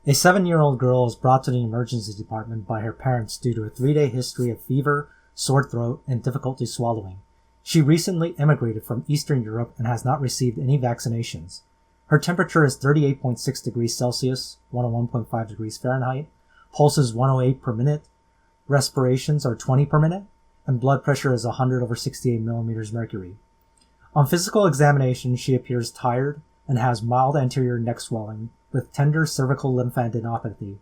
A 7-year-old girl is brought to the emergency department by her parents due to a 3-day history of fever, sore throat, and difficulty swallowing. She recently immigrated from Eastern Europe and has not received any vaccinations. Her temperature is 38.6 degrees Celsius, 101.5 degrees Fahrenheit, pulse is 108 per minute, respirations are 20 per minute, and blood pressure is 100 over 68 millimeters mercury. On physical examination, she appears tired and has mild anterior neck swelling with tender cervical lymphadenopathy.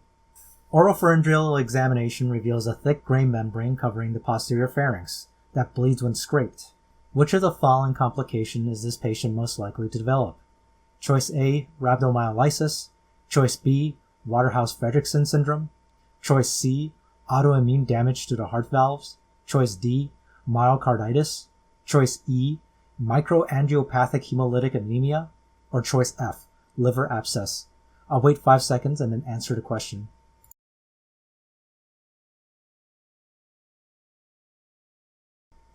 Oropharyngeal examination reveals a thick gray membrane covering the posterior pharynx that bleeds when scraped. Which of the following complication is this patient most likely to develop? Choice A, rhabdomyolysis. Choice B, Waterhouse-Friderichsen syndrome. Choice C, autoimmune damage to the heart valves. Choice D, myocarditis. Choice E, microangiopathic hemolytic anemia. Or choice F, liver abscess. I'll wait 5 seconds and then answer the question.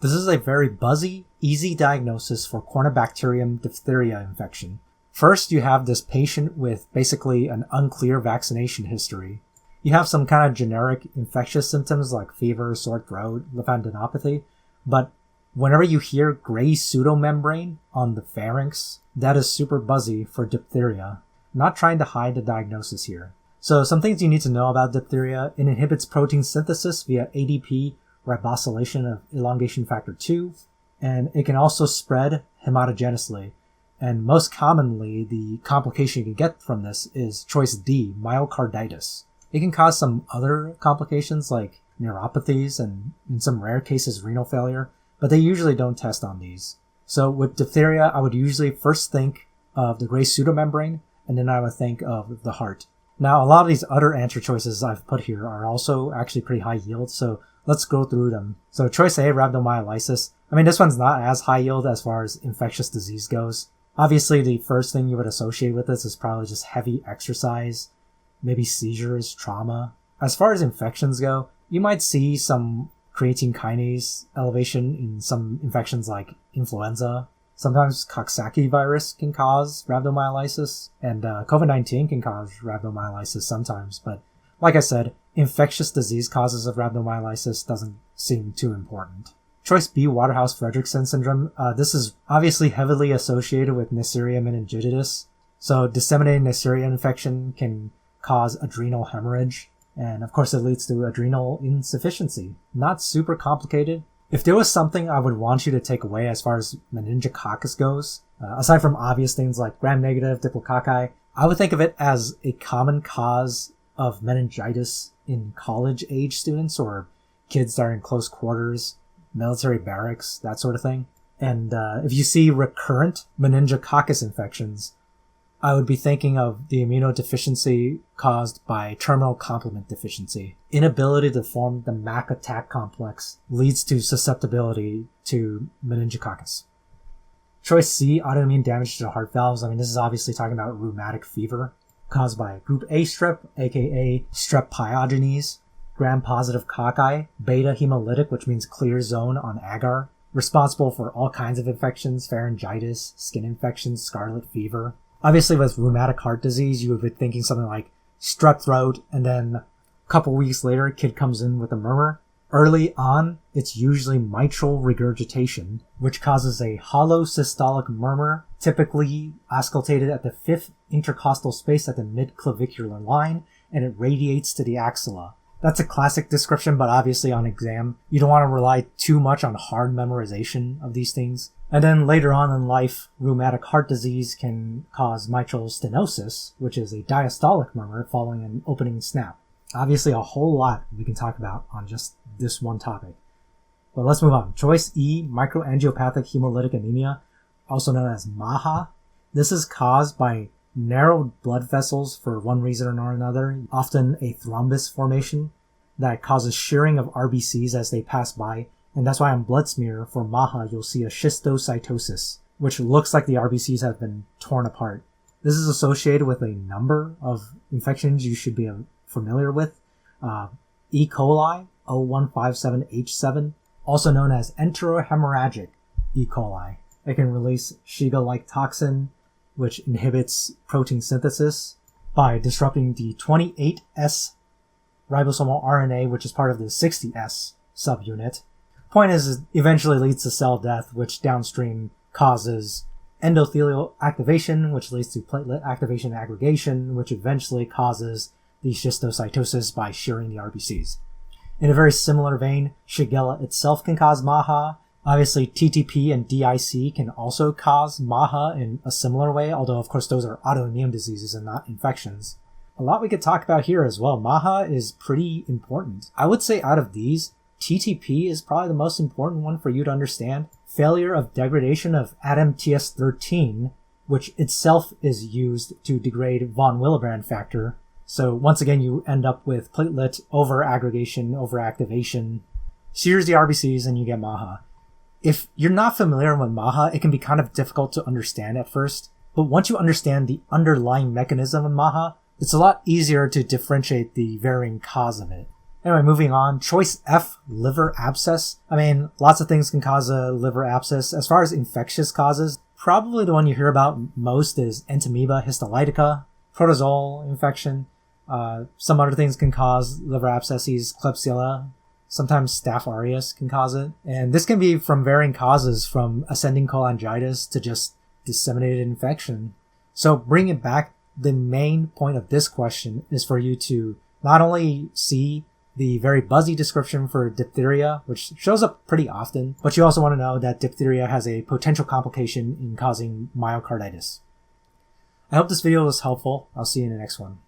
This is a very buzzy, easy diagnosis for Corynebacterium diphtheria infection. First, you have this patient with basically an unclear vaccination history. You have some kind of generic infectious symptoms like fever, sore throat, lymphadenopathy, but whenever you hear gray pseudomembrane on the pharynx, that is super buzzy for diphtheria. I'm not trying to hide the diagnosis here. So some things you need to know about diphtheria: it inhibits protein synthesis via ADP ribosylation of elongation factor 2, and it can also spread hematogenously. And most commonly, the complication you can get from this is choice D, myocarditis. It can cause some other complications like neuropathies and, in some rare cases, renal failure, but they usually don't test on these. So with diphtheria, I would usually first think of the gray pseudomembrane, and then I would think of the heart. Now, a lot of these other answer choices I've put here are also actually pretty high yield, so let's go through them. So choice A, rhabdomyolysis. I mean, this one's not as high yield as far as infectious disease goes. Obviously, the first thing you would associate with this is probably just heavy exercise, maybe seizures, trauma. As far as infections go, you might see some creatine kinase elevation in some infections like influenza. Sometimes Coxsackie virus can cause rhabdomyolysis, and COVID-19 can cause rhabdomyolysis sometimes, but like I said, infectious disease causes of rhabdomyolysis doesn't seem too important. Choice B, Waterhouse-Friderichsen syndrome. This is obviously heavily associated with Neisseria meningitidis. So disseminated Neisseria infection can cause adrenal hemorrhage, and of course it leads to adrenal insufficiency. Not super complicated. If there was something I would want you to take away as far as meningococcus goes, aside from obvious things like gram-negative diplococci, I would think of it as a common cause of meningitis in college-age students or kids that are in close quarters, military barracks, that sort of thing. And if you see recurrent meningococcus infections, I would be thinking of the immunodeficiency caused by terminal complement deficiency. Inability to form the MAC attack complex leads to susceptibility to meningococcus. Choice C, autoimmune damage to the heart valves. I mean, this is obviously talking about rheumatic fever caused by group A strep, aka strep pyogenes, gram-positive cocci, beta hemolytic, which means clear zone on agar, responsible for all kinds of infections, pharyngitis, skin infections, scarlet fever. Obviously, with rheumatic heart disease, you would be thinking something like strep throat, and then a couple weeks later, a kid comes in with a murmur. Early on, it's usually mitral regurgitation, which causes a hollow systolic murmur, typically auscultated at the 5th intercostal space at the mid-clavicular line, and it radiates to the axilla. That's a classic description, but obviously on exam, you don't want to rely too much on hard memorization of these things. And then later on in life, rheumatic heart disease can cause mitral stenosis, which is a diastolic murmur following an opening snap. Obviously a whole lot we can talk about on just this one topic. But let's move on. Choice E, microangiopathic hemolytic anemia, also known as MAHA. This is caused by narrowed blood vessels for one reason or another, often a thrombus formation that causes shearing of RBCs as they pass by, and that's why on blood smear for MAHA you'll see a schistocytosis, which looks like the RBCs have been torn apart. This is associated with a number of infections you should be familiar with. E. coli, O157H7, also known as enterohemorrhagic E. coli. It can release Shiga-like toxin, which inhibits protein synthesis. by disrupting the 28S ribosomal RNA, which is part of the 60S subunit. Point is, it eventually leads to cell death, which downstream causes endothelial activation, which leads to platelet activation and aggregation, which eventually causes the schistocytosis by shearing the RBCs. In a very similar vein, Shigella itself can cause MAHA. Obviously, TTP and DIC can also cause MAHA in a similar way, although of course those are autoimmune diseases and not infections. A lot we could talk about here as well. MAHA is pretty important. I would say out of these, TTP is probably the most important one for you to understand. Failure of degradation of ADAMTS13, which itself is used to degrade von Willebrand factor. So once again, you end up with platelet overaggregation, overactivation, shears the RBCs, and you get MAHA. If you're not familiar with MAHA, it can be kind of difficult to understand at first. But once you understand the underlying mechanism of MAHA, it's a lot easier to differentiate the varying cause of it. Anyway, moving on. Choice F, liver abscess. I mean, lots of things can cause a liver abscess. As far as infectious causes, probably the one you hear about most is Entamoeba histolytica, protozoal infection. Some other things can cause liver abscesses, Klebsiella. Sometimes Staph aureus can cause it. And this can be from varying causes, from ascending cholangitis to just disseminated infection. So bring it back, the main point of this question is for you to not only see the very buzzy description for diphtheria, which shows up pretty often, but you also want to know that diphtheria has a potential complication in causing myocarditis. I hope this video was helpful. I'll see you in the next one.